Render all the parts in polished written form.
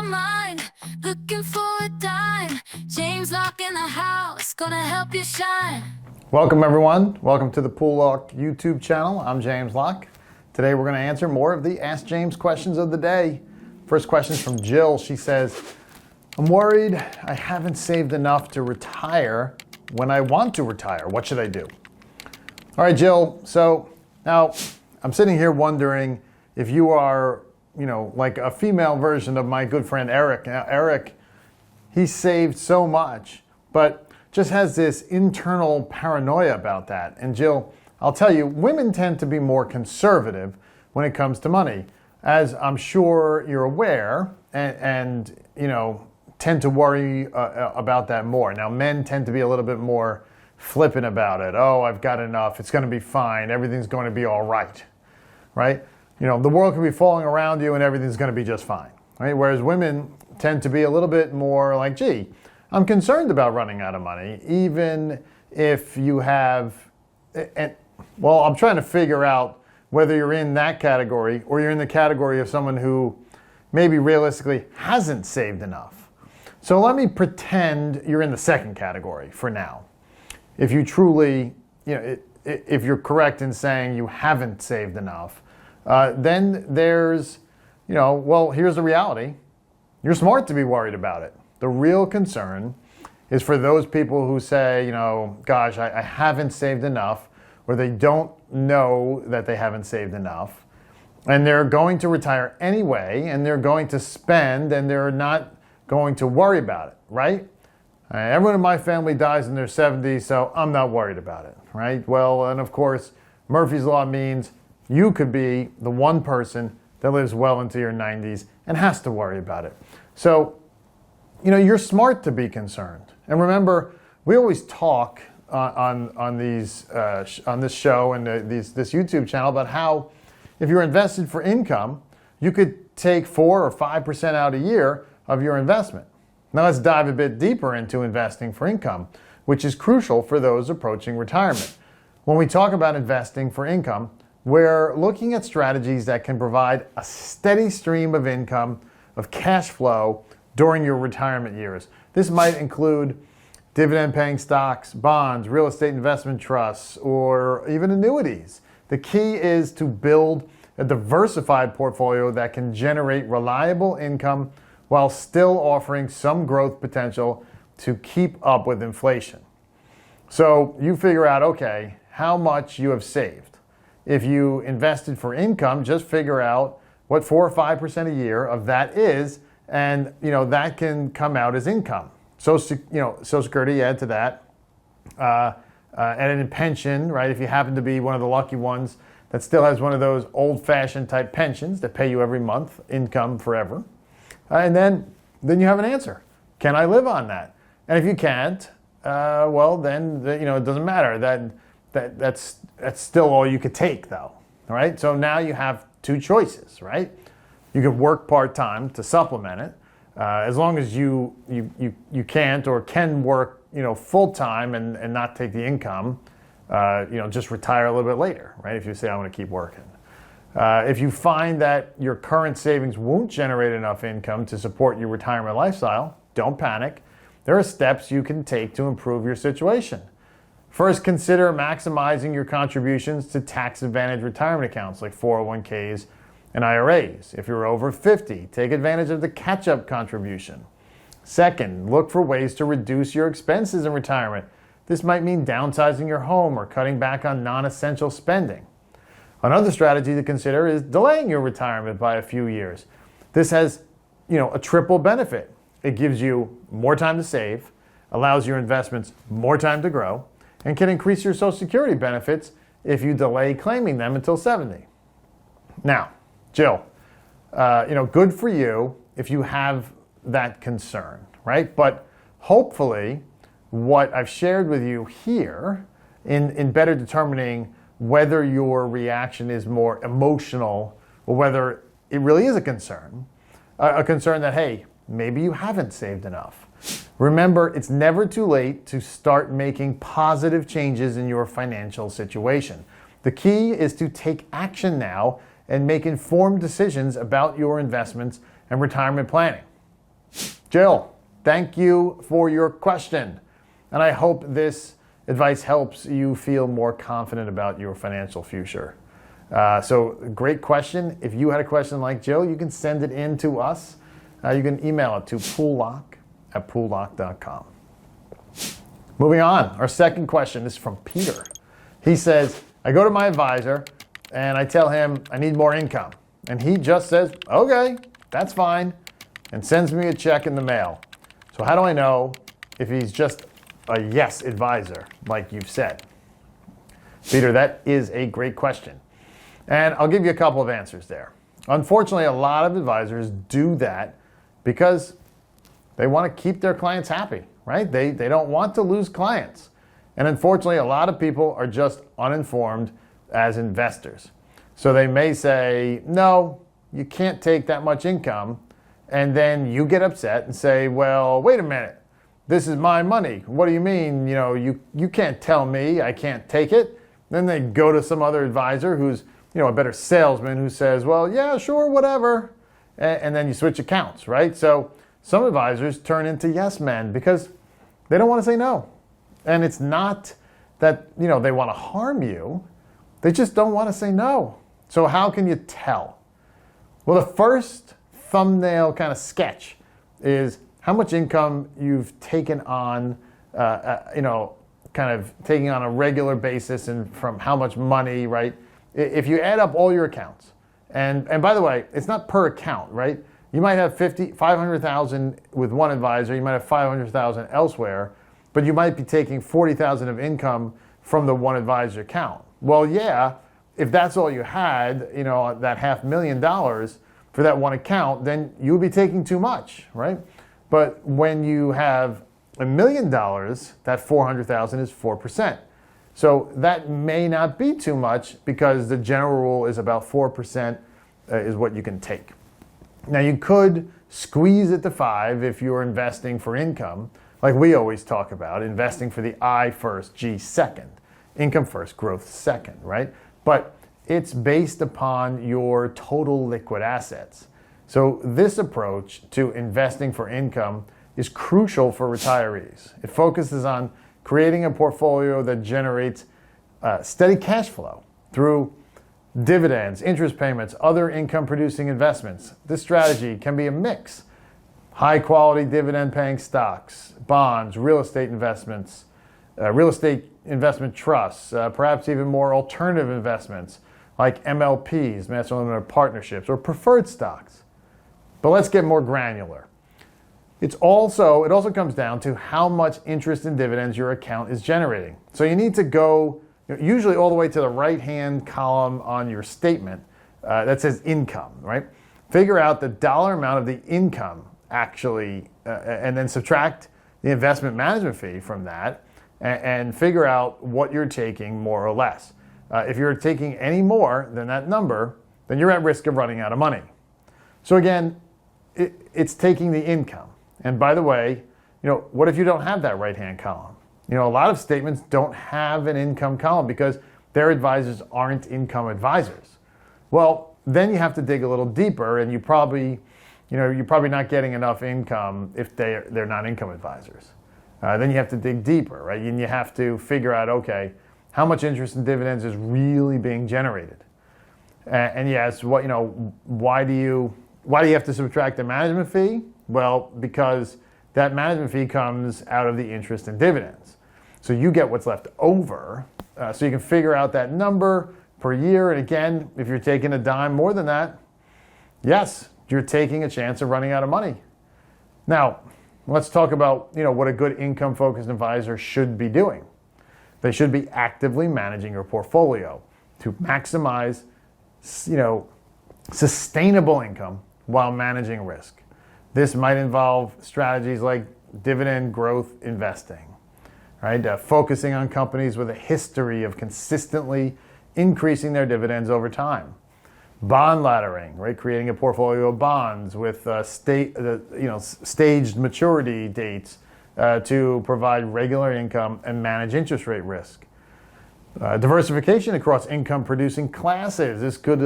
mind, looking for a dime. James Locke in the house, gonna help you shine. Welcome everyone. Welcome to the Poole Locke YouTube channel. I'm James Locke. Today we're going to answer more of the Ask James questions of the day. First question is from Jill. She says, I'm worried I haven't saved enough to retire when I want to retire. What should I do? All right, Jill. So now I'm sitting here wondering if you are, like a female version of my good friend Eric. Now, Eric, he saved so much, but just has this internal paranoia about that. And Jill, I'll tell you, women tend to be more conservative when it comes to money, as I'm sure you're aware, and tend to worry about that more. Now, men tend to be a little bit more flippant about it. Oh, I've got enough. It's going to be fine. Everything's going to be all right, right? The world can be falling around you and everything's going to be just fine, right? Whereas women tend to be a little bit more like, gee, I'm concerned about running out of money, even if you have, well, I'm trying to figure out whether you're in that category or you're in the category of someone who maybe realistically hasn't saved enough. So let me pretend you're in the second category for now. If you truly, if you're correct in saying you haven't saved enough, then there's, well, here's the reality. You're smart to be worried about it. The real concern is for those people who say, gosh, I haven't saved enough, or they don't know that they haven't saved enough, and they're going to retire anyway, and they're going to spend, and they're not going to worry about it, right? Everyone in my family dies in their 70s, so I'm not worried about it, right? Well, and of course, Murphy's Law means you could be the one person that lives well into your 90s and has to worry about it. So, you're smart to be concerned. And remember, we always talk on this show and this YouTube channel about how if you're invested for income, you could take 4 or 5% out a year of your investment. Now let's dive a bit deeper into investing for income, which is crucial for those approaching retirement. When we talk about investing for income, we're looking at strategies that can provide a steady stream of income, of cash flow during your retirement years. This might include dividend-paying stocks, bonds, real estate investment trusts, or even annuities. The key is to build a diversified portfolio that can generate reliable income while still offering some growth potential to keep up with inflation. So you figure out, okay, how much you have saved. If you invested for income, just figure out what 4 or 5% a year of that is, and that can come out as income. So Social Security, add to that, and in pension, right? If you happen to be one of the lucky ones that still has one of those old-fashioned type pensions that pay you every month, income forever, and then you have an answer. Can I live on that? And if you can't, well, then it doesn't matter. That's still all you could take, though. All right. So now you have two choices, right? You could work part-time to supplement it, as long as you can't or can work full-time and not take the income. Just retire a little bit later, right? If you say I want to keep working. If you find that your current savings won't generate enough income to support your retirement lifestyle, don't panic. There are steps you can take to improve your situation. First, consider maximizing your contributions to tax-advantaged retirement accounts like 401ks and IRAs. If you're over 50, take advantage of the catch-up contribution. Second, look for ways to reduce your expenses in retirement. This might mean downsizing your home or cutting back on non-essential spending. Another strategy to consider is delaying your retirement by a few years. This has, a triple benefit. It gives you more time to save, allows your investments more time to grow, and can increase your Social Security benefits if you delay claiming them until 70. Now, Jill, good for you if you have that concern, right? But hopefully what I've shared with you here in better determining whether your reaction is more emotional or whether it really is a concern that, hey, maybe you haven't saved enough. Remember, it's never too late to start making positive changes in your financial situation. The key is to take action now and make informed decisions about your investments and retirement planning. Jill, thank you for your question. And I hope this advice helps you feel more confident about your financial future. So great question. If you had a question like Jill, you can send it in to us. You can email it to poolelock@poolelock.com. Moving on, our second question is from Peter. He says, I go to my advisor and I tell him I need more income. And he just says, okay, that's fine, and sends me a check in the mail. So how do I know if he's just a yes advisor, like you've said? Peter, that is a great question. And I'll give you a couple of answers there. Unfortunately, a lot of advisors do that because they want to keep their clients happy, right? They don't want to lose clients. And unfortunately, a lot of people are just uninformed as investors. So they may say, no, you can't take that much income. And then you get upset and say, well, wait a minute. This is my money. What do you mean? You can't tell me I can't take it. Then they go to some other advisor who's a better salesman who says, well, yeah, sure, whatever. And then you switch accounts, right? So some advisors turn into yes men because they don't want to say no. And it's not that, they want to harm you. They just don't want to say no. So how can you tell? Well, the first thumbnail kind of sketch is how much income you've taken on, kind of taking on a regular basis and from how much money, right? If you add up all your accounts, and by the way, it's not per account, right? You might have 500,000 with one advisor, you might have 500,000 elsewhere, but you might be taking 40,000 of income from the one advisor account. Well, yeah, if that's all you had, that $500,000 for that one account, then you would be taking too much, right? But when you have $1 million, that 400,000 is 4%. So that may not be too much because the general rule is about 4% is what you can take. Now you could squeeze it to 5 if you're investing for income, like we always talk about, investing for the I first, G second, income first, growth second, right? But it's based upon your total liquid assets. So this approach to investing for income is crucial for retirees. It focuses on creating a portfolio that generates steady cash flow through dividends, interest payments, other income-producing investments. This strategy can be a mix. High-quality dividend-paying stocks, bonds, real estate investments, real estate investment trusts, perhaps even more alternative investments like MLPs, Master Limited Partnerships, or preferred stocks. But let's get more granular. It also comes down to how much interest and dividends your account is generating. So you need to go usually all the way to the right-hand column on your statement that says income, right? Figure out the dollar amount of the income actually, and then subtract the investment management fee from that and figure out what you're taking more or less. If you're taking any more than that number, then you're at risk of running out of money. So again, it's taking the income. And by the way, what if you don't have that right-hand column? A lot of statements don't have an income column because their advisors aren't income advisors. Well, then you have to dig a little deeper, and you're probably not getting enough income if they're not income advisors. Then you have to dig deeper, right? And you have to figure out, okay, how much interest and dividends is really being generated? And yes, why do you have to subtract the management fee? Well, because that management fee comes out of the interest and dividends. So you get what's left over. So you can figure out that number per year. And again, if you're taking a dime more than that, yes, you're taking a chance of running out of money. Now, let's talk about what a good income-focused advisor should be doing. They should be actively managing your portfolio to maximize sustainable income while managing risk. This might involve strategies like dividend growth investing, right? Focusing on companies with a history of consistently increasing their dividends over time. Bond laddering, right? Creating a portfolio of bonds with staged maturity dates to provide regular income and manage interest rate risk. Diversification across income-producing classes. This could,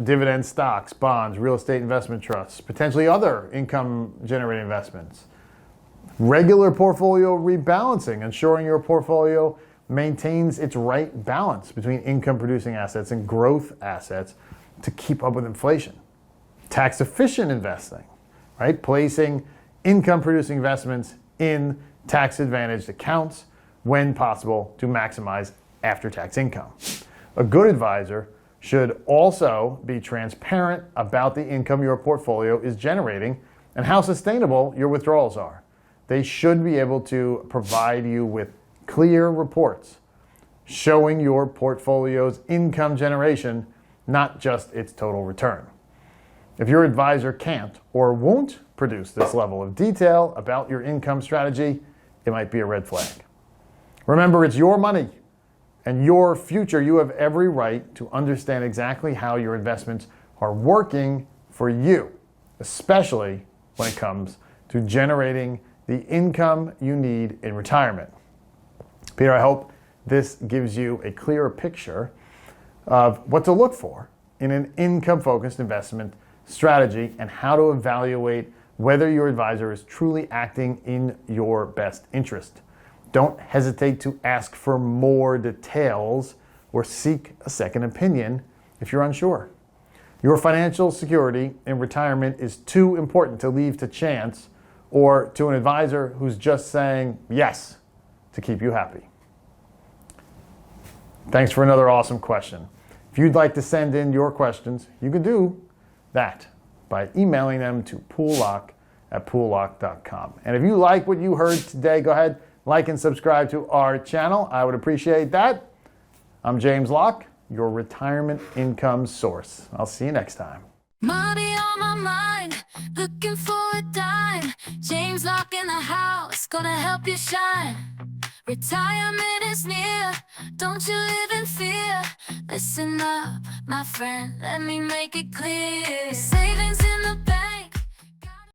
dividend stocks, bonds, real estate investment trusts, potentially other income-generating investments. Regular portfolio rebalancing, ensuring your portfolio maintains its right balance between income-producing assets and growth assets to keep up with inflation. Tax-efficient investing, right? Placing income-producing investments in tax-advantaged accounts when possible to maximize after-tax income. A good advisor should also be transparent about the income your portfolio is generating and how sustainable your withdrawals are. They should be able to provide you with clear reports showing your portfolio's income generation, not just its total return. If your advisor can't or won't produce this level of detail about your income strategy, it might be a red flag. Remember, it's your money and your future. You have every right to understand exactly how your investments are working for you, especially when it comes to generating the income you need in retirement. Peter, I hope this gives you a clearer picture of what to look for in an income-focused investment strategy and how to evaluate whether your advisor is truly acting in your best interest. Don't hesitate to ask for more details or seek a second opinion if you're unsure. Your financial security in retirement is too important to leave to chance or to an advisor who's just saying yes to keep you happy. Thanks for another awesome question. If you'd like to send in your questions, you can do that by emailing them to poolelock@poolelock.com. And if you like what you heard today, go ahead, like and subscribe to our channel. I would appreciate that. I'm James Locke, your retirement income source. I'll see you next time. Money on my mind, looking for a dime. James Locke in the house, gonna help you shine. Retirement is near, don't you live in fear. Listen up, my friend, let me make it clear. Savings in the bank.